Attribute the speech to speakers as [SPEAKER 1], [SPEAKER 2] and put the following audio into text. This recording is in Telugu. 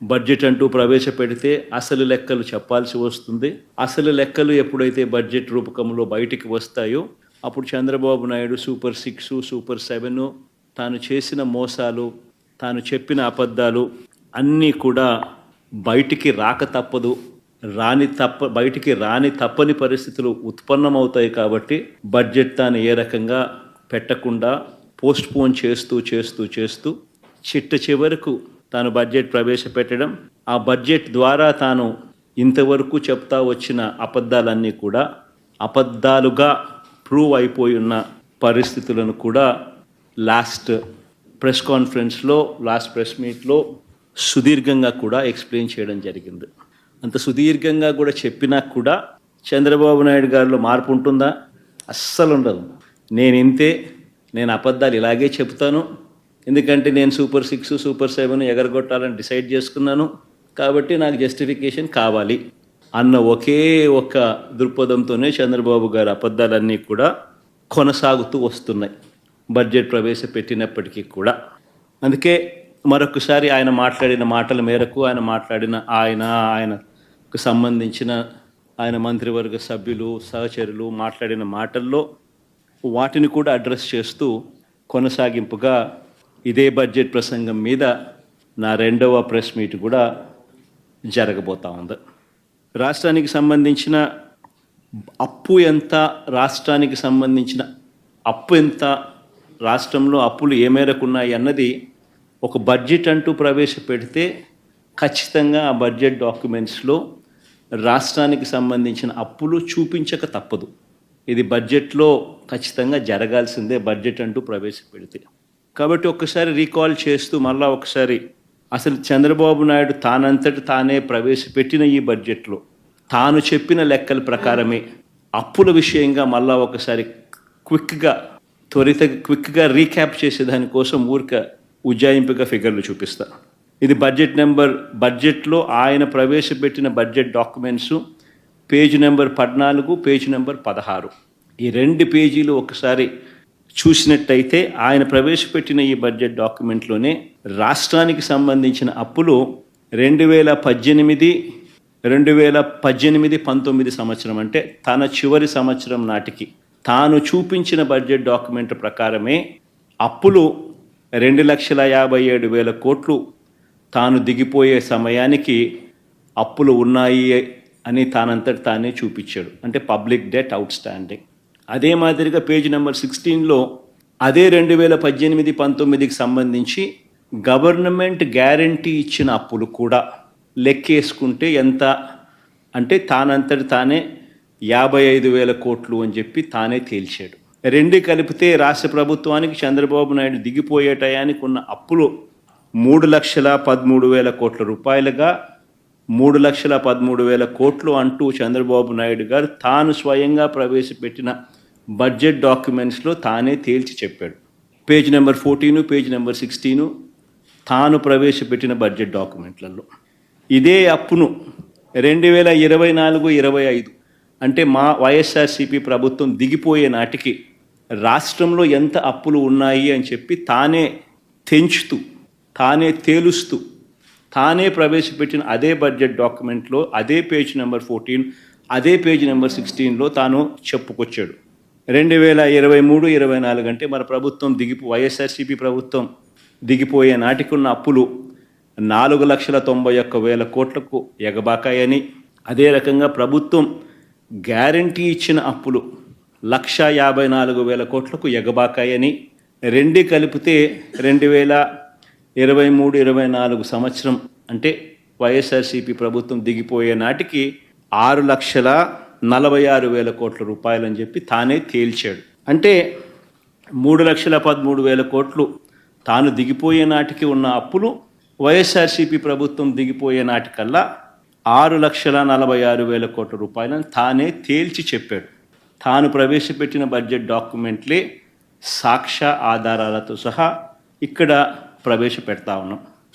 [SPEAKER 1] బడ్జెట్ అంటూ ప్రవేశపెడితే అసలు లెక్కలు చెప్పాల్సి వస్తుంది. అసలు లెక్కలు ఎప్పుడైతే బడ్జెట్ రూపకంలో బయటికి వస్తాయో అప్పుడు చంద్రబాబు నాయుడు సూపర్ 6, సూపర్ 7 తాను చేసిన మోసాలు, తాను చెప్పిన అబద్ధాలు అన్నీ కూడా బయటికి రాక తప్పదు. బయటికి రాని తప్పని పరిస్థితులు ఉత్పన్నమవుతాయి. కాబట్టి బడ్జెట్ తాను ఏ రకంగా పెట్టకుండా పోస్ట్పోన్ చేస్తూ చిట్ట చివరకు తాను బడ్జెట్ ప్రవేశపెట్టడం, ఆ బడ్జెట్ ద్వారా తాను ఇంతవరకు చెప్తా వచ్చిన అబద్ధాలన్నీ కూడా అబద్ధాలుగా ప్రూవ్ అయిపోయి ఉన్న పరిస్థితులను కూడా లాస్ట్ ప్రెస్ కాన్ఫరెన్స్లో, లాస్ట్ ప్రెస్ మీట్లో సుదీర్ఘంగా కూడా ఎక్స్ప్లెయిన్ చేయడం జరిగింది. అంత సుదీర్ఘంగా కూడా చెప్పినా కూడా చంద్రబాబు నాయుడు గారిలో మార్పు ఉంటుందా? అస్సలు ఉండదు. నేను అబద్ధాలు ఇలాగే చెప్తాను, ఎందుకంటే నేను సూపర్ 6, సూపర్ 7 ఎగరగొట్టాలని డిసైడ్ చేసుకున్నాను, కాబట్టి నాకు జస్టిఫికేషన్ కావాలి అన్న ఒకే ఒక దృక్పథంతోనే చంద్రబాబు గారి అబద్ధాలన్నీ కూడా కొనసాగుతూ వస్తున్నాయి బడ్జెట్ ప్రవేశపెట్టినప్పటికీ కూడా. అందుకే మరొకసారి ఆయన మాట్లాడిన మాటల మేరకు, ఆయనకు సంబంధించిన ఆయన మంత్రివర్గ సభ్యులు, సహచరులు మాట్లాడిన మాటల్లో వాటిని కూడా అడ్రస్ చేస్తూ కొనసాగింపుగా ఇదే బడ్జెట్ ప్రసంగం మీద నా 2వ ప్రెస్ మీట్ కూడా జరగబోతా ఉంది. రాష్ట్రానికి సంబంధించిన అప్పు ఎంత, రాష్ట్రానికి సంబంధించిన అప్పు ఎంత, రాష్ట్రంలో అప్పులు ఏ మేరకు ఉన్నాయి అన్నది ఒక బడ్జెట్ అంటూ ప్రవేశపెడితే ఖచ్చితంగా ఆ బడ్జెట్ డాక్యుమెంట్స్లో రాష్ట్రానికి సంబంధించిన అప్పులు చూపించక తప్పదు. ఇది బడ్జెట్లో ఖచ్చితంగా జరగాల్సిందే బడ్జెట్ అంటూ ప్రవేశపెడితే. కాబట్టి ఒక్కసారి రీకాల్ చేస్తూ మళ్ళా ఒకసారి అసలు చంద్రబాబు నాయుడు తానంతటి తానే ప్రవేశపెట్టిన ఈ బడ్జెట్లో తాను చెప్పిన లెక్కల ప్రకారమే అప్పుల విషయంగా మళ్ళా ఒకసారి క్విక్గా రీక్యాప్ చేసేదానికోసం ఉజ్జాయింపుగా ఫిగర్లు చూపిస్తా. ఇది బడ్జెట్లో ఆయన ప్రవేశపెట్టిన budget documents page number 14, page number 16. ఈ 2 పేజీలు ఒకసారి చూసినట్టయితే ఆయన ప్రవేశపెట్టిన ఈ బడ్జెట్ డాక్యుమెంట్లోనే రాష్ట్రానికి సంబంధించిన అప్పులు 2018-19 సంవత్సరం అంటే తన చివరి సంవత్సరం నాటికి తాను చూపించిన బడ్జెట్ డాక్యుమెంట్ ప్రకారమే అప్పులు 2,57,000 కోట్లు తాను దిగిపోయే సమయానికి అప్పులు ఉన్నాయి అని తానంతటి తానే చూపించాడు. అంటే పబ్లిక్ డెట్ అవుట్ స్టాండింగ్. అదే మాదిరిగా పేజ్ నెంబర్ 16లో అదే 2018-19కి సంబంధించి గవర్నమెంట్ గ్యారంటీ ఇచ్చిన అప్పులు కూడా లెక్కేసుకుంటే ఎంత అంటే తానంతటి తానే 55,000 కోట్లు అని చెప్పి తానే తేల్చాడు. 2 కలిపితే రాష్ట్ర ప్రభుత్వానికి చంద్రబాబు నాయుడు దిగిపోయే టయానికి ఉన్న అప్పులు 3,13,000 కోట్ల రూపాయలుగా 3,13,000 కోట్లు అంటూ చంద్రబాబు నాయుడు గారు తాను స్వయంగా ప్రవేశపెట్టిన బడ్జెట్ డాక్యుమెంట్స్లో తానే తేల్చి చెప్పాడు. పేజ్ నెంబర్ 14, పేజ్ నెంబర్ 16 తాను ప్రవేశపెట్టిన బడ్జెట్ డాక్యుమెంట్లలో ఇదే అప్పును 2024-25 అంటే మా వైఎస్ఆర్సీపీ ప్రభుత్వం దిగిపోయే నాటికి రాష్ట్రంలో ఎంత అప్పులు ఉన్నాయి అని చెప్పి తానే తేలుస్తూ తానే ప్రవేశపెట్టిన అదే బడ్జెట్ డాక్యుమెంట్లో అదే పేజ్ నెంబర్ 14, అదే పేజ్ నెంబర్ 16లో తాను చెప్పుకొచ్చాడు. 2023-24 అంటే మన ప్రభుత్వం వైఎస్ఆర్సీపీ ప్రభుత్వం దిగిపోయే నాటికి ఉన్న అప్పులు 4,91,000 కోట్లకు ఎగబాకాయని, అదే రకంగా ప్రభుత్వం గ్యారంటీ ఇచ్చిన అప్పులు 1,54,000 కోట్లకు ఎగబాకాయని, 2 కలిపితే 2023-24 సంవత్సరం అంటే వైఎస్ఆర్సీపీ ప్రభుత్వం దిగిపోయే నాటికి 6,46,000 కోట్ల రూపాయలని చెప్పి తానే తేల్చాడు. అంటే 3,13,000 కోట్లు తాను దిగిపోయే నాటికి ఉన్న అప్పులు వైఎస్ఆర్సీపీ ప్రభుత్వం దిగిపోయే నాటికల్లా 6,46,000 కోట్ల రూపాయలని తానే తేల్చి చెప్పాడు. తాను ప్రవేశపెట్టిన బడ్జెట్ డాక్యుమెంట్లే సాక్ష్య ఆధారాలతో సహా ఇక్కడ ప్రవేశపెడతా ఉన్నాం.